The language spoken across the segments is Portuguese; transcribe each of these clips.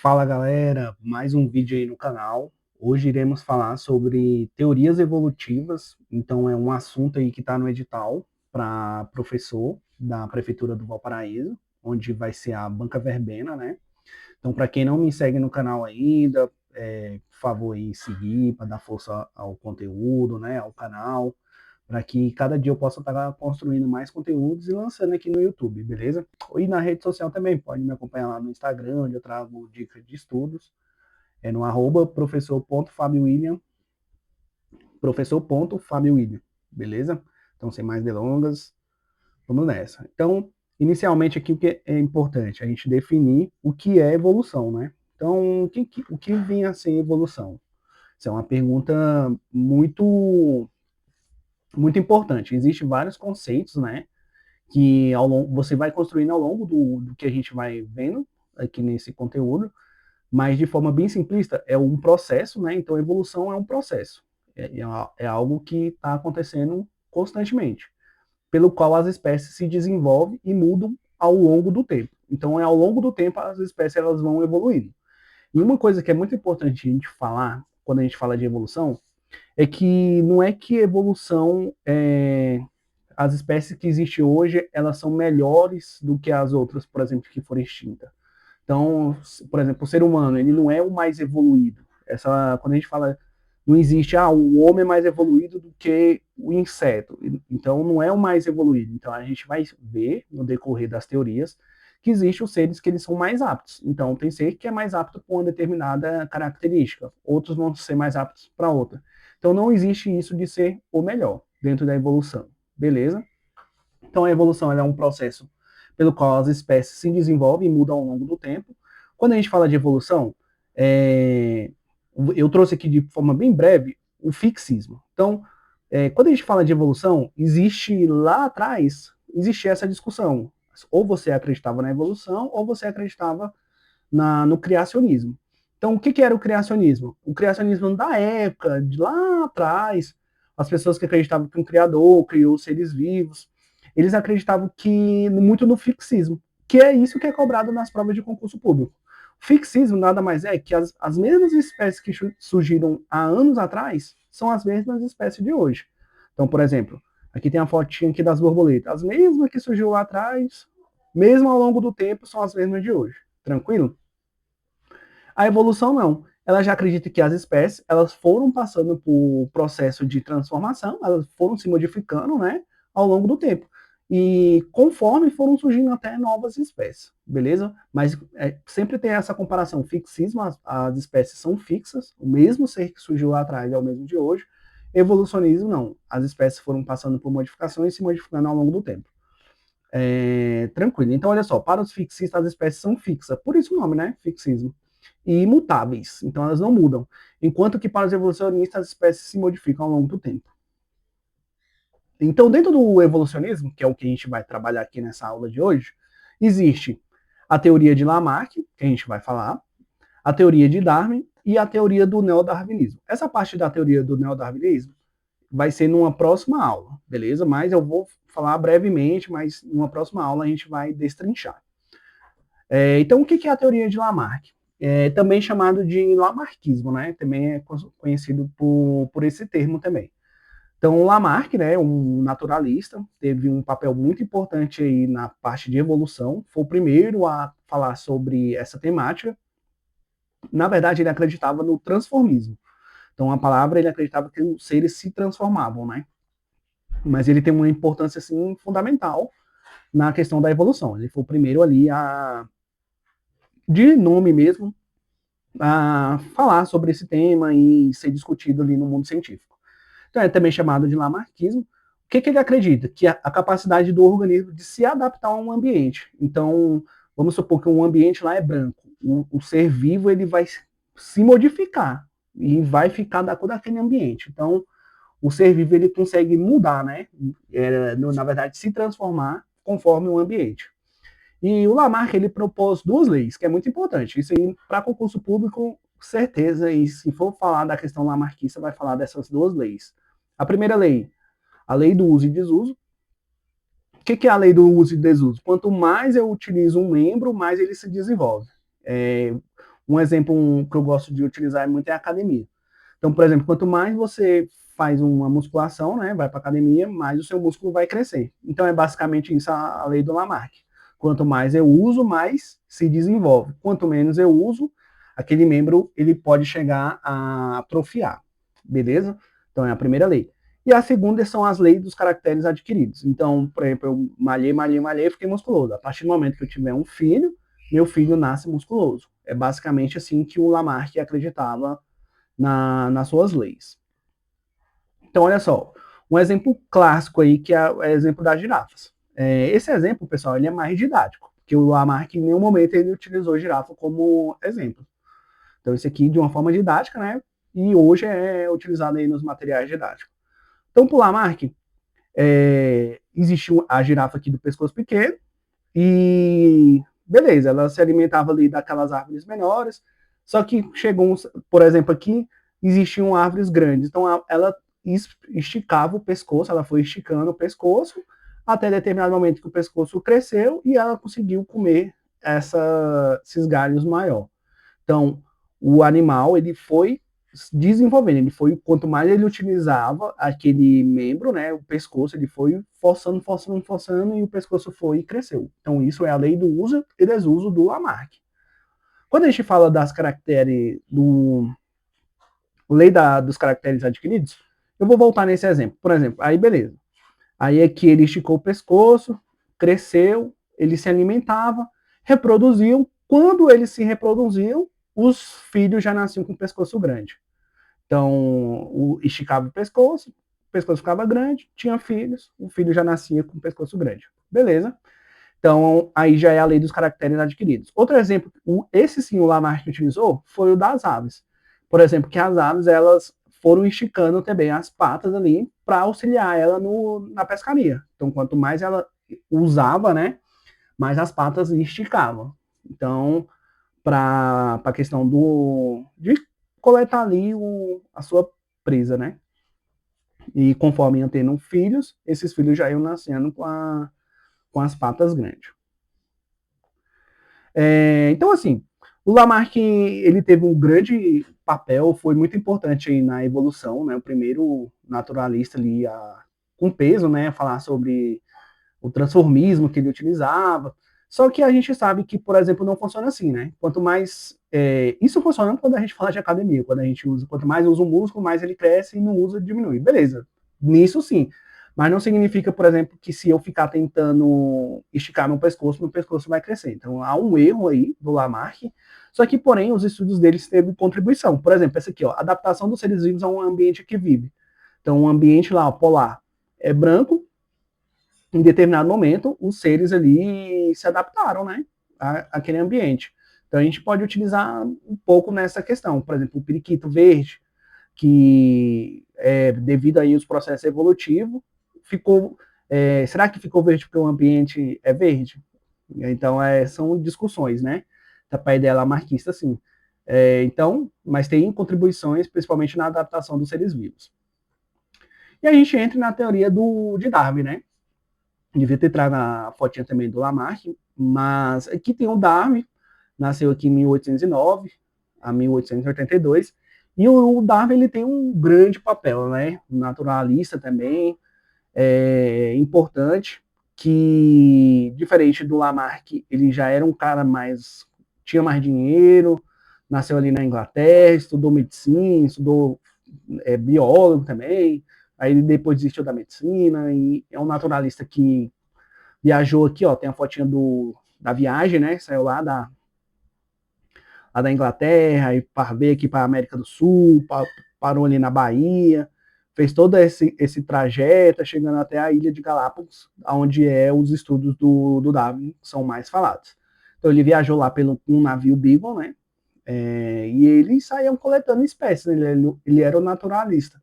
Fala galera, mais um vídeo aí no canal. Hoje iremos falar sobre teorias evolutivas, então é um assunto aí que está no edital para professor da Prefeitura do Valparaíso, onde vai ser a banca verbena, né? Então, para quem não me segue no canal ainda, por favor aí seguir para dar força ao conteúdo, né? Ao canal, para que cada dia eu possa estar construindo mais conteúdos e lançando aqui no YouTube, beleza? E na rede social também, pode me acompanhar lá no Instagram, onde eu trago dicas de estudos, no arroba professor.fabiowilliam, professor.fabiowilliam, beleza? Então, sem mais delongas, vamos nessa. Então, inicialmente aqui o que é importante? A gente definir o que é evolução, né? Então, o que vinha a ser evolução? Isso é uma pergunta muito importante. Existem vários conceitos, né? Que você vai construindo ao longo do que a gente vai vendo aqui nesse conteúdo, mas de forma bem simplista, é um processo, né? Então, evolução é um processo. É algo que está acontecendo constantemente, pelo qual as espécies se desenvolvem e mudam ao longo do tempo. Então, ao longo do tempo, as espécies elas vão evoluindo. E uma coisa que é muito importante a gente falar, quando a gente fala de evolução, é que não é que evolução as espécies que existem hoje, elas são melhores do que as outras, por exemplo, que foram extintas. Então, por exemplo, o ser humano, ele não é o mais evoluído. Quando a gente fala, não existe, o homem é mais evoluído do que o inseto. Então, não é o mais evoluído. Então, a gente vai ver, no decorrer das teorias, que existem os seres que eles são mais aptos. Então, tem ser que é mais apto para uma determinada característica, outros vão ser mais aptos para outra. Então, não existe isso de ser o melhor dentro da evolução. Beleza? Então, a evolução é um processo pelo qual as espécies se desenvolvem e mudam ao longo do tempo. Quando a gente fala de evolução, eu trouxe aqui de forma bem breve o fixismo. Então, quando a gente fala de evolução, existe lá atrás, existia essa discussão. Ou você acreditava na evolução, ou você acreditava no criacionismo. Então, o que era o criacionismo? O criacionismo da época, de lá atrás, as pessoas que acreditavam que um criador criou seres vivos, eles acreditavam que muito no fixismo, que é isso que é cobrado nas provas de concurso público. O fixismo nada mais é que as mesmas espécies que surgiram há anos atrás são as mesmas espécies de hoje. Então, por exemplo, aqui tem a fotinha aqui das borboletas. As mesmas que surgiu lá atrás, mesmo ao longo do tempo, são as mesmas de hoje. Tranquilo? A evolução não. Ela já acredita que as espécies elas foram passando por processo de transformação, elas foram se modificando, né, ao longo do tempo. E conforme foram surgindo até novas espécies, beleza? Mas sempre tem essa comparação, fixismo, as espécies são fixas, o mesmo ser que surgiu lá atrás é o mesmo de hoje. Evolucionismo não, as espécies foram passando por modificações e se modificando ao longo do tempo. Tranquilo. Então, olha só, para os fixistas as espécies são fixas, por isso o nome, né? Fixismo. E imutáveis, então elas não mudam. Enquanto que para os evolucionistas as espécies se modificam ao longo do tempo. Então, dentro do evolucionismo, que é o que a gente vai trabalhar aqui nessa aula de hoje, existe a teoria de Lamarck, que a gente vai falar, a teoria de Darwin e a teoria do neodarwinismo. Essa parte da teoria do neodarwinismo vai ser numa próxima aula, beleza? Mas eu vou falar brevemente, mas numa próxima aula a gente vai destrinchar. Então, o que é a teoria de Lamarck? Também chamado de lamarckismo, né? Também é conhecido por esse termo também. Então, o Lamarck, né, um naturalista, teve um papel muito importante aí na parte de evolução, foi o primeiro a falar sobre essa temática. Na verdade, ele acreditava no transformismo. Então, a palavra, ele acreditava que os seres se transformavam, né? Mas ele tem uma importância, assim, fundamental na questão da evolução. Ele foi o primeiro ali de nome mesmo, a falar sobre esse tema e ser discutido ali no mundo científico. Então é também chamado de lamarckismo. O que ele acredita? Que a capacidade do organismo de se adaptar a um ambiente. Então, vamos supor que um ambiente lá é branco. O ser vivo ele vai se modificar e vai ficar da cor daquele ambiente. Então, o ser vivo ele consegue mudar, né? Na verdade, se transformar conforme o ambiente. E o Lamarck ele propôs duas leis, que é muito importante. Isso aí, para concurso público, certeza, e se for falar da questão lamarquista, vai falar dessas duas leis. A primeira lei, a lei do uso e desuso. O que é a lei do uso e desuso? Quanto mais eu utilizo um membro, mais ele se desenvolve. Um exemplo que eu gosto de utilizar muito é a academia. Então, por exemplo, quanto mais você faz uma musculação, né, vai para academia, mais o seu músculo vai crescer. Então, é basicamente isso a lei do Lamarck. Quanto mais eu uso, mais se desenvolve. Quanto menos eu uso, aquele membro ele pode chegar a atrofiar. Beleza? Então, é a primeira lei. E a segunda são as leis dos caracteres adquiridos. Então, por exemplo, eu malhei, fiquei musculoso. A partir do momento que eu tiver um filho, meu filho nasce musculoso. É basicamente assim que o Lamarck acreditava nas suas leis. Então, olha só, um exemplo clássico aí, que é o exemplo das girafas. Esse exemplo, pessoal, ele é mais didático, porque o Lamarck em nenhum momento ele utilizou girafa como exemplo. Então, esse aqui, de uma forma didática, né, e hoje é utilizado aí nos materiais didáticos. Então, para o Lamarck, existiu a girafa aqui do pescoço pequeno, e beleza, ela se alimentava ali daquelas árvores menores, só que chegou, por exemplo, aqui existiam árvores grandes, então ela esticava o pescoço, ela foi esticando o pescoço até determinado momento que o pescoço cresceu e ela conseguiu comer esses galhos maior. Então, o animal ele foi desenvolvendo, ele foi, quanto mais ele utilizava aquele membro, né, o pescoço, ele foi forçando, e o pescoço foi e cresceu. Então, isso é a lei do uso e desuso do Lamarck. Quando a gente fala das caracteres, lei dos caracteres adquiridos, eu vou voltar nesse exemplo. Por exemplo, aí beleza. Aí é que ele esticou o pescoço, cresceu, ele se alimentava, reproduziam. Quando eles se reproduziam, os filhos já nasciam com o pescoço grande. Então, esticava o pescoço ficava grande, tinha filhos, o filho já nascia com o pescoço grande. Beleza? Então, aí já é a lei dos caracteres adquiridos. Outro exemplo, esse sim o Lamarck utilizou, foi o das aves. Por exemplo, que as aves, elas foram esticando também as patas ali para auxiliar ela na pescaria. Então, quanto mais ela usava, né, mais as patas esticavam. Então, para a questão de coletar ali a sua presa, né? E conforme iam tendo filhos, esses filhos já iam nascendo com as patas grandes. Então, assim, o Lamarck ele teve um grande papel, foi muito importante aí na evolução, né? O primeiro naturalista ali com peso, né? Falar sobre o transformismo que ele utilizava. Só que a gente sabe que, por exemplo, não funciona assim, né? Quanto mais. Isso funciona quando a gente fala de academia, quando a gente usa, quanto mais usa o músculo, mais ele cresce e não usa, diminui. Beleza. Nisso sim. Mas não significa, por exemplo, que se eu ficar tentando esticar meu pescoço vai crescer. Então há um erro aí do Lamarck. Só que, porém, os estudos deles teve contribuição. Por exemplo, essa aqui, ó, adaptação dos seres vivos a um ambiente que vive. Então, um ambiente lá, ó, polar, é branco, em determinado momento, os seres ali se adaptaram, né, àquele ambiente. Então, a gente pode utilizar um pouco nessa questão. Por exemplo, o periquito verde, que devido aí aos processos evolutivos, ficou... será que ficou verde porque o ambiente é verde? Então, são discussões, né? Da ideia lamarquista, sim. Então, mas tem contribuições, principalmente na adaptação dos seres vivos. E a gente entra na teoria de Darwin, né? Devia ter trago a fotinha também do Lamarck, mas aqui tem o Darwin, nasceu aqui em 1809 a 1882, e o Darwin ele tem um grande papel, né? Naturalista também, importante, que diferente do Lamarck, ele já era um cara tinha mais dinheiro, nasceu ali na Inglaterra, estudou medicina, estudou biólogo também, aí ele depois desistiu da medicina, e é um naturalista que viajou aqui, ó, tem a fotinha da viagem, né, saiu lá da Inglaterra, e veio aqui para a América do Sul, parou ali na Bahia, fez todo esse trajeto, chegando até a Ilha de Galápagos, onde os estudos do Darwin são mais falados. Então ele viajou lá pelo um navio Beagle, né, e eles saíam coletando espécies, né? Ele era o naturalista,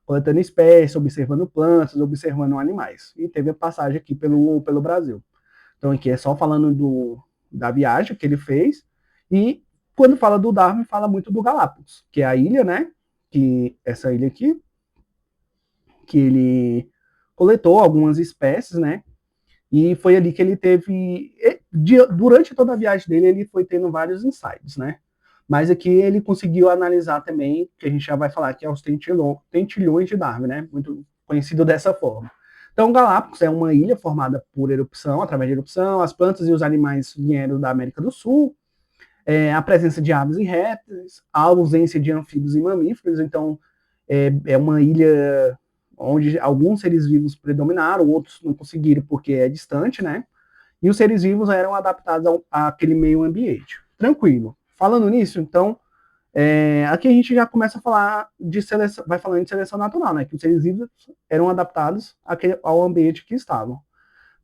coletando espécies, observando plantas, observando animais. E teve a passagem aqui pelo Brasil. Então aqui é só falando da viagem que ele fez. E quando fala do Darwin, fala muito do Galápagos, que é a ilha, né? Que essa ilha aqui, que ele coletou algumas espécies, né? E foi ali que ele teve, durante toda a viagem dele, ele foi tendo vários insights, né? Mas aqui ele conseguiu analisar também, que a gente já vai falar que é os tentilhões de Darwin, né? Muito conhecido dessa forma. Então, Galápagos é uma ilha formada por erupção, através de erupção, as plantas e os animais vieram da América do Sul, a presença de aves e répteis, a ausência de anfíbios e mamíferos, então é uma ilha onde alguns seres vivos predominaram, outros não conseguiram porque é distante, né? E os seres vivos eram adaptados àquele meio ambiente. Tranquilo. Falando nisso, então, aqui a gente já começa a falar de seleção, vai falando de seleção natural, né? Que os seres vivos eram adaptados ao ambiente que estavam.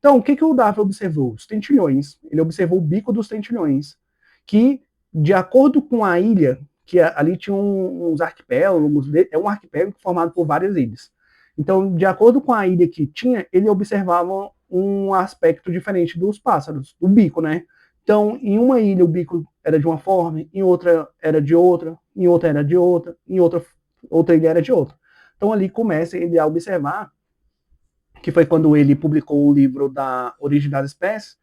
Então, o que o Darwin observou? Os tentilhões. Ele observou o bico dos tentilhões, que, de acordo com a ilha, que ali tinha uns arquipélagos, é um arquipélago formado por várias ilhas. Então, de acordo com a ilha que tinha, ele observava um aspecto diferente dos pássaros, do bico, né? Então, em uma ilha o bico era de uma forma, em outra era de outra, em outra era de outra, em outra ilha era de outra. Então, ali começa ele a observar, que foi quando ele publicou o livro da Origem das Espécies,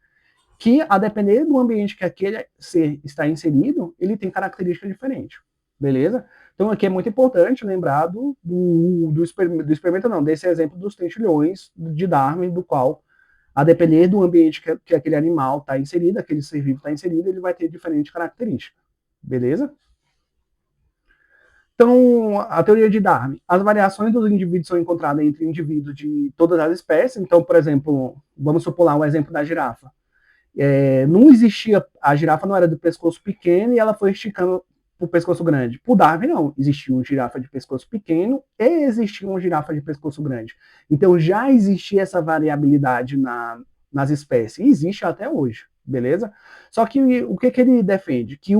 que, a depender do ambiente que aquele ser está inserido, ele tem características diferentes. Beleza? Então, aqui é muito importante lembrar do experimento, não, desse exemplo dos tentilhões de Darwin, do qual, a depender do ambiente que aquele animal está inserido, aquele ser vivo está inserido, ele vai ter diferentes características. Beleza? Então, a teoria de Darwin. As variações dos indivíduos são encontradas entre indivíduos de todas as espécies. Então, por exemplo, vamos supor lá o exemplo da girafa. Não existia, a girafa não era do pescoço pequeno e ela foi esticando o pescoço grande. Por Darwin, não. Existia uma girafa de pescoço pequeno e existia uma girafa de pescoço grande. Então, já existia essa variabilidade nas espécies. E existe até hoje, beleza? Só que o que ele defende? Que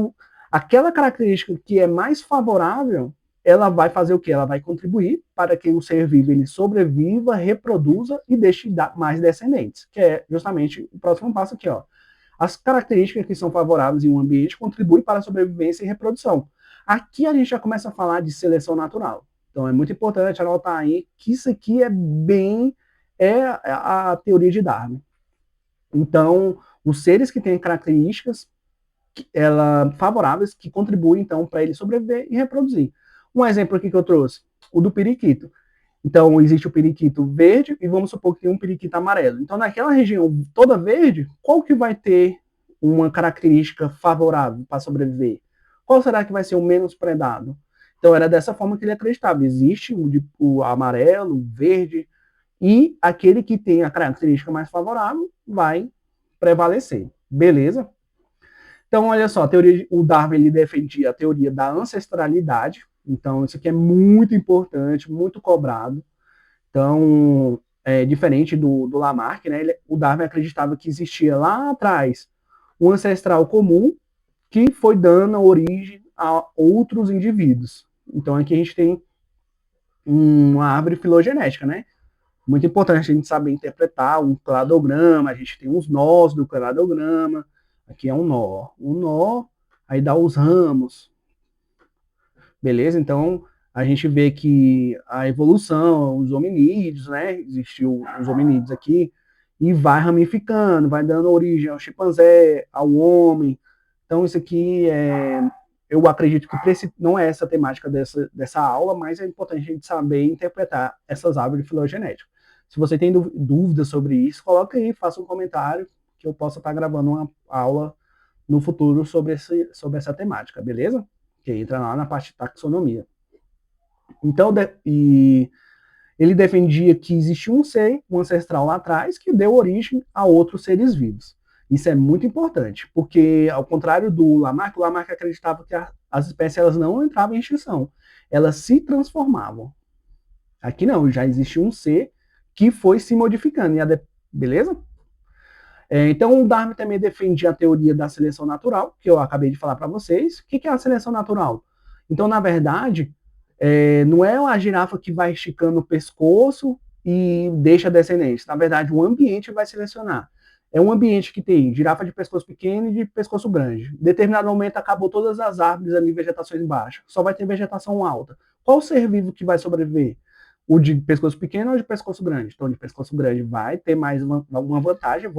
aquela característica que é mais favorável, ela vai fazer o quê? Ela vai contribuir para que o ser vivo ele sobreviva, reproduza e deixe mais descendentes, que é justamente o próximo passo aqui, ó. As características que são favoráveis em um ambiente contribuem para a sobrevivência e reprodução. Aqui a gente já começa a falar de seleção natural. Então é muito importante anotar aí que isso aqui é a teoria de Darwin. Então, os seres que têm características favoráveis que contribuem então para ele sobreviver e reproduzir. Um exemplo aqui que eu trouxe, o do periquito. Então, existe o periquito verde e vamos supor que tem um periquito amarelo. Então, naquela região toda verde, qual que vai ter uma característica favorável para sobreviver? Qual será que vai ser o menos predado? Então, era dessa forma que ele acreditava. Existe o amarelo, o verde, e aquele que tem a característica mais favorável vai prevalecer. Beleza? Então, olha só, o Darwin ele defendia a teoria da ancestralidade. Então, isso aqui é muito importante, muito cobrado. Então, diferente do Lamarck, né? O Darwin acreditava que existia lá atrás um ancestral comum que foi dando origem a outros indivíduos. Então, aqui a gente tem uma árvore filogenética, né? Muito importante a gente saber interpretar um cladograma, a gente tem os nós do cladograma, aqui é um nó, aí dá os ramos, beleza? Então, a gente vê que a evolução, os hominídeos, né? Existiu os hominídeos aqui, e vai ramificando, vai dando origem ao chimpanzé, ao homem. Então, isso aqui eu acredito que não é essa a temática dessa aula, mas é importante a gente saber interpretar essas árvores filogenéticas. Se você tem dúvidas sobre isso, coloca aí, faça um comentário, que eu possa estar gravando uma aula no futuro sobre essa temática, beleza? Que entra lá na parte de taxonomia. Então, ele defendia que existia um ser, um ancestral lá atrás, que deu origem a outros seres vivos. Isso é muito importante, porque, ao contrário do Lamarck, o Lamarck acreditava que as espécies elas não entravam em extinção, elas se transformavam. Aqui não, já existia um ser que foi se modificando, beleza? Então, o Darwin também defendia a teoria da seleção natural, que eu acabei de falar para vocês. O que é a seleção natural? Então, na verdade, não é a girafa que vai esticando o pescoço e deixa descendentes. Na verdade, o ambiente vai selecionar. É um ambiente que tem girafa de pescoço pequeno e de pescoço grande. Em determinado momento, acabou todas as árvores ali, vegetações baixas. Só vai ter vegetação alta. Qual ser vivo que vai sobreviver? O de pescoço pequeno ou de pescoço grande? Então, de pescoço grande vai ter mais uma vantagem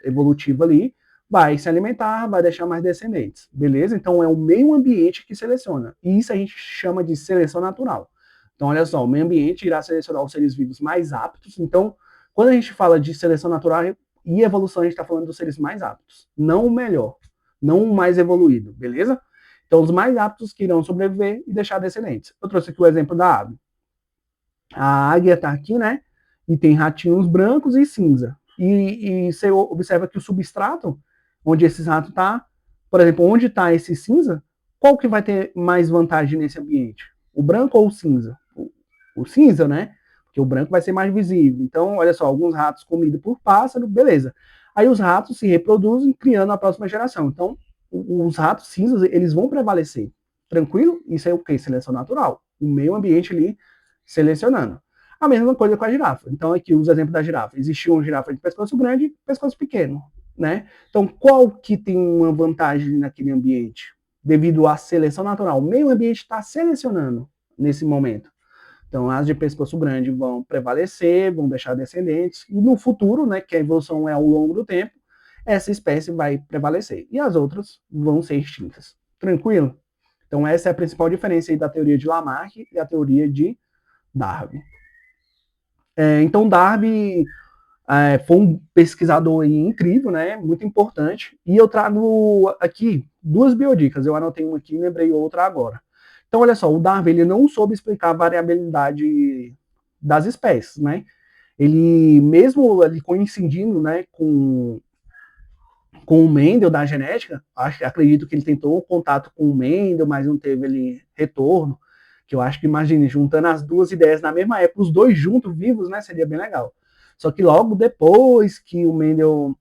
evolutiva ali, vai se alimentar, vai deixar mais descendentes, beleza? Então é o meio ambiente que seleciona. E isso a gente chama de seleção natural. Então, olha só, o meio ambiente irá selecionar os seres vivos mais aptos. Então, quando a gente fala de seleção natural e evolução, a gente está falando dos seres mais aptos, não o melhor, não o mais evoluído, beleza? Então, os mais aptos que irão sobreviver e deixar descendentes. Eu trouxe aqui o exemplo da águia. A águia está aqui, né? E tem ratinhos brancos e cinza. E você observa que o substrato, onde esse rato está, por exemplo, onde está esse cinza, qual que vai ter mais vantagem nesse ambiente? O branco ou o cinza? O cinza, né? Porque o branco vai ser mais visível. Então, olha só, alguns ratos comidos por pássaro, beleza. Aí os ratos se reproduzem, criando a próxima geração. Então, os ratos cinzas, eles vão prevalecer. Tranquilo? Isso é o que? Seleção natural. O meio ambiente ali selecionando. A mesma coisa com a girafa. Então, aqui os exemplos da girafa. Existia uma girafa de pescoço grande e pescoço pequeno, né? Então, qual que tem uma vantagem naquele ambiente? Devido à seleção natural. O meio ambiente está selecionando nesse momento. Então, as de pescoço grande vão prevalecer, vão deixar descendentes, e no futuro, né, que a evolução é ao longo do tempo, essa espécie vai prevalecer, e as outras vão ser extintas. Tranquilo? Então, essa é a principal diferença aí da teoria de Lamarck e a teoria de Darwin. Então, Darwin foi um pesquisador incrível, né, muito importante, e eu trago aqui duas biodicas, eu anotei uma aqui e lembrei outra agora. Então, olha só, o Darwin ele não soube explicar a variabilidade das espécies, né? Ele, mesmo ali coincidindo, né, com o Mendel da genética, acredito que ele tentou contato com o Mendel, mas não teve ali retorno, que eu acho que, imagine, juntando as duas ideias na mesma época, os dois juntos, vivos, né, seria bem legal. Só que logo depois que o Mendel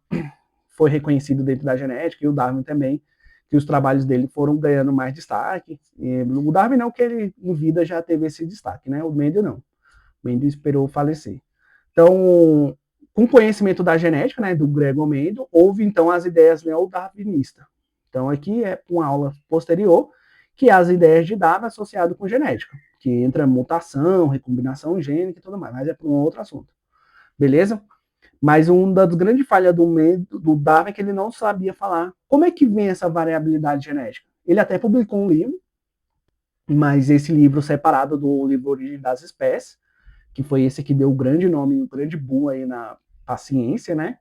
foi reconhecido dentro da genética, e o Darwin também, que os trabalhos dele foram ganhando mais destaque. E o Darwin não, que ele em vida já teve esse destaque, né? O Mendel não. O Mendel esperou falecer. Então, com conhecimento da genética, né, do Gregor Mendel, houve então as ideias neo-darwinistas. Então, aqui é uma aula posterior, que é as ideias de Darwin associado com genética, que entra mutação, recombinação gênica e tudo mais, mas é para um outro assunto. Beleza? Mas uma das grandes falhas do Darwin é que ele não sabia falar como é que vem essa variabilidade genética. Ele até publicou um livro, mas esse livro separado do livro Origem das Espécies, que foi esse que deu o grande nome, o grande boom aí na ciência, né?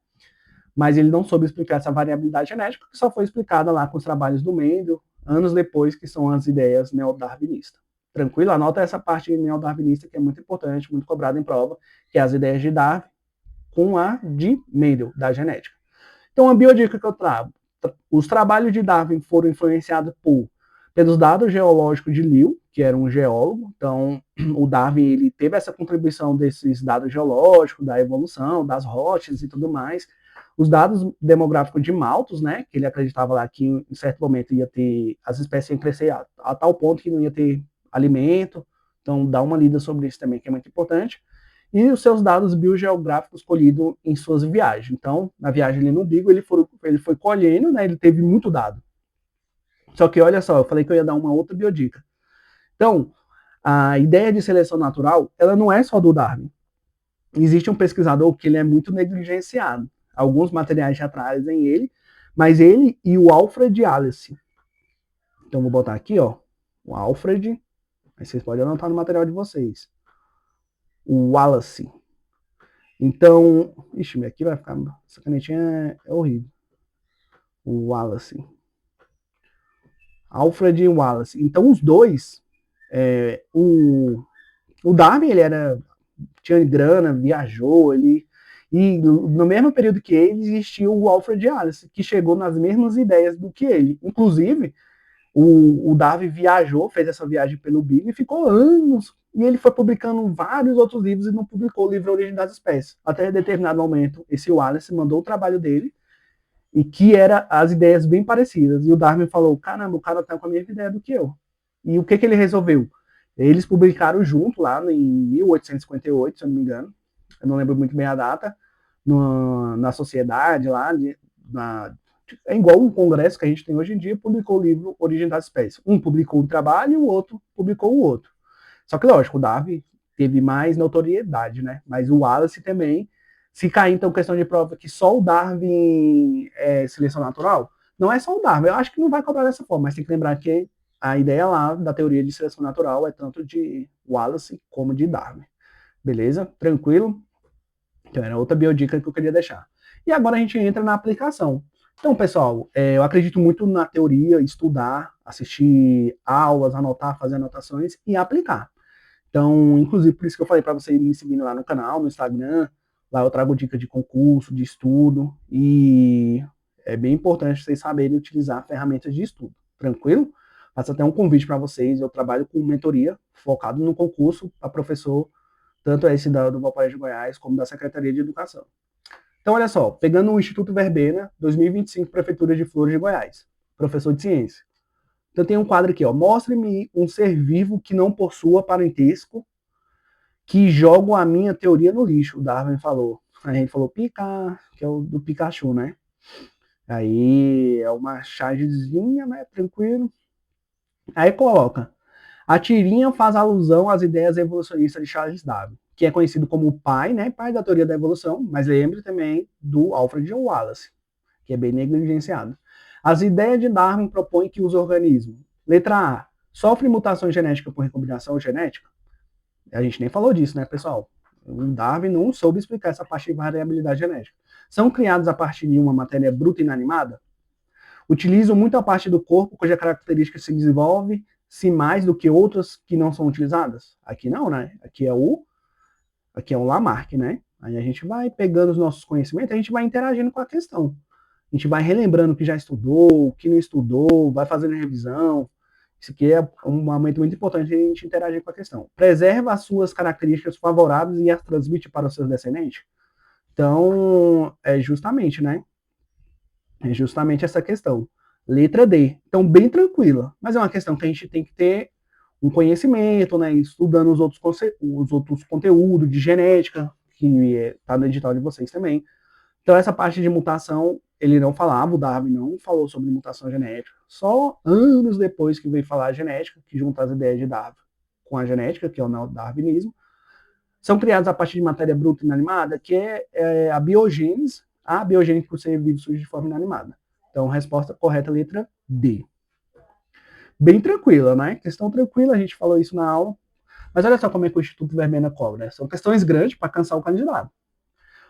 Mas ele não soube explicar essa variabilidade genética, que só foi explicada lá com os trabalhos do Mendel, anos depois, que são as ideias neo-darwinistas. Tranquilo? Anota essa parte neo-darwinista que é muito importante, muito cobrada em prova, que é as ideias de Darwin com a de Mendel, da genética. Então, a biodica que eu trago. Os trabalhos de Darwin foram influenciados pelos dados geológicos de Liu, que era um geólogo. Então, o Darwin ele teve essa contribuição desses dados geológicos, da evolução, das rochas e tudo mais. Os dados demográficos de Malthus, né, que ele acreditava lá que em certo momento ia ter, as espécies iam crescer a tal ponto que não ia ter alimento. Então, dá uma lida sobre isso também, que é muito importante. E os seus dados biogeográficos colhidos em suas viagens. Então, na viagem ali no Beagle, ele foi colhendo, né, ele teve muito dado. Só que, olha só, eu falei que eu ia dar uma outra biodica. Então, a ideia de seleção natural, ela não é só do Darwin. Existe um pesquisador que ele é muito negligenciado. Alguns materiais já trazem ele, mas ele e o Alfred Alice. Então, vou botar aqui, ó, o Alfred, aí vocês podem anotar no material de vocês. O Wallace. Então, ixi, aqui vai ficar, essa canetinha é horrível. O Wallace. Alfred Wallace. Então, os dois, o Darwin, ele tinha grana, viajou, e no mesmo período que ele, existiu o Alfred Wallace, que chegou nas mesmas ideias do que ele. Inclusive, o Darwin viajou, fez essa viagem pelo Beagle e ficou anos. E ele foi publicando vários outros livros e não publicou o livro Origem das Espécies. Até determinado momento, esse Wallace mandou o trabalho dele, e que era as ideias bem parecidas. E o Darwin falou, caramba, o cara tá com a mesma ideia do que eu. E o que ele resolveu? Eles publicaram junto, lá em 1858, se eu não me engano, eu não lembro muito bem a data, na sociedade lá, é igual um congresso que a gente tem hoje em dia, publicou o livro Origem das Espécies. Um publicou o trabalho e o outro publicou o outro. Só que, lógico, o Darwin teve mais notoriedade, né? Mas o Wallace também Se cair, então, questão de prova que só o Darwin é seleção natural, não é só o Darwin. Eu acho que não vai cobrar dessa forma, mas tem que lembrar que a ideia lá da teoria de seleção natural é tanto de Wallace como de Darwin. Beleza? Tranquilo? Então, era outra biodica que eu queria deixar. E agora a gente entra na aplicação. Então, pessoal, eu acredito muito na teoria, estudar, assistir aulas, anotar, fazer anotações e aplicar. Então, inclusive, por isso que eu falei para vocês me seguindo lá no canal, no Instagram. Lá eu trago dicas de concurso, de estudo, e é bem importante vocês saberem utilizar ferramentas de estudo. Tranquilo? Faço até um convite para vocês. Eu trabalho com mentoria focado no concurso para professor, tanto esse do Valparaíso de Goiás, como da Secretaria de Educação. Então, olha só, pegando o Instituto Verbena, 2025, Prefeitura de Flores de Goiás, professor de ciência. Então tem um quadro aqui, ó, mostre-me um ser vivo que não possua parentesco, que joga a minha teoria no lixo, o Darwin falou. A gente falou Pika, que é o do Pikachu, né? Aí é uma chargezinha, né? Tranquilo. Aí coloca, a tirinha faz alusão às ideias evolucionistas de Charles Darwin, que é conhecido como o pai, né? Pai da teoria da evolução, mas lembre também do Alfred Wallace, que é bem negligenciado. As ideias de Darwin propõem que os organismos, letra A, sofrem mutação genética por recombinação genética. A gente nem falou disso, né, pessoal? O Darwin não soube explicar essa parte de variabilidade genética. São criados a partir de uma matéria bruta e inanimada? Utilizam muito a parte do corpo cuja característica se desenvolve se mais do que outras que não são utilizadas? Aqui não, né? Aqui é o Lamarck, né? Aí a gente vai pegando os nossos conhecimentos, a gente vai interagindo com a questão. A gente vai relembrando o que já estudou, o que não estudou, vai fazendo revisão. Isso aqui é um momento muito importante a gente interagir com a questão. Preserva as suas características favoráveis e as transmite para os seus descendentes? Então, é justamente, né? É justamente essa questão. Letra D. Então, bem tranquila. Mas é uma questão que a gente tem que ter um conhecimento, né? Estudando os outros conteúdos de genética, que está no edital de vocês também. Então, essa parte de mutação, ele não falava, o Darwin não falou sobre mutação genética. Só anos depois que veio falar a genética, que junta as ideias de Darwin com a genética, que é o neodarwinismo, são criados a partir de matéria bruta inanimada, que é a biogênese. A biogênese por ser vivo surge de forma inanimada. Então, resposta correta, letra D. Bem tranquila, né? Questão tranquila, a gente falou isso na aula. Mas olha só como é que o Instituto Verbena cobra, né? São questões grandes para cansar o candidato.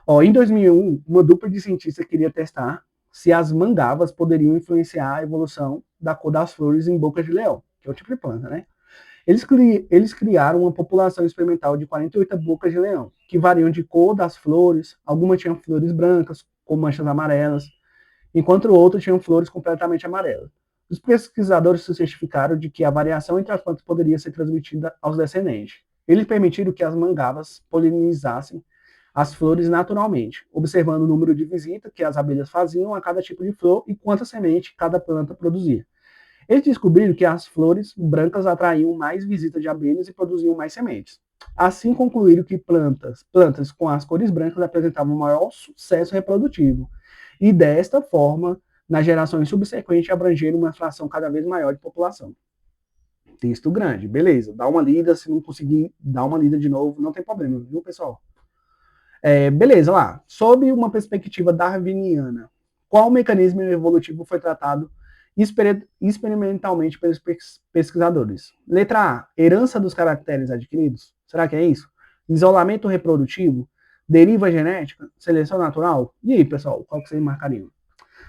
Ó, em 2001, uma dupla de cientistas queria testar se as mangavas poderiam influenciar a evolução da cor das flores em boca de leão, que é o tipo de planta, né? Eles criaram uma população experimental de 48 bocas de leão, que variam de cor das flores, algumas tinham flores brancas, com manchas amarelas, enquanto outras tinham flores completamente amarelas. Os pesquisadores se certificaram de que a variação entre as plantas poderia ser transmitida aos descendentes. Eles permitiram que as mangavas polinizassem as flores naturalmente, observando o número de visitas que as abelhas faziam a cada tipo de flor e quantas sementes cada planta produzia. Eles descobriram que as flores brancas atraíam mais visitas de abelhas e produziam mais sementes. Assim concluíram que plantas com as cores brancas apresentavam maior sucesso reprodutivo. E desta forma, nas gerações subsequentes, abrangeram uma fração cada vez maior de população. Texto grande, beleza. Dá uma lida, se não conseguir dar uma lida de novo, não tem problema, viu, pessoal? Beleza, lá. Sob uma perspectiva darwiniana, qual mecanismo evolutivo foi tratado experimentalmente pelos pesquisadores? Letra A, herança dos caracteres adquiridos? Será que é isso? Isolamento reprodutivo? Deriva genética? Seleção natural? E aí, pessoal, qual que vocês marcariam?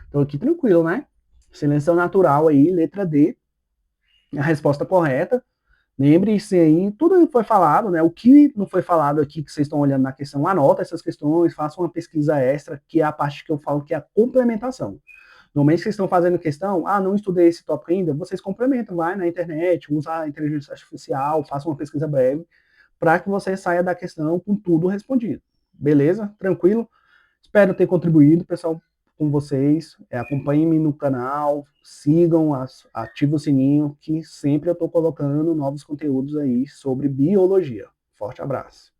Então aqui tranquilo, né? Seleção natural aí, letra D, a resposta correta. Lembre-se aí, tudo foi falado, né? O que não foi falado aqui, que vocês estão olhando na questão, anota essas questões, faça uma pesquisa extra, que é a parte que eu falo que é a complementação. No momento que vocês estão fazendo questão, não estudei esse tópico ainda, vocês complementam, vai na internet, usa a inteligência artificial, faça uma pesquisa breve, para que você saia da questão com tudo respondido. Beleza? Tranquilo? Espero ter contribuído, pessoal, com vocês. Acompanhem-me no canal, sigam, ativem o sininho, que sempre eu estou colocando novos conteúdos aí sobre biologia. Forte abraço.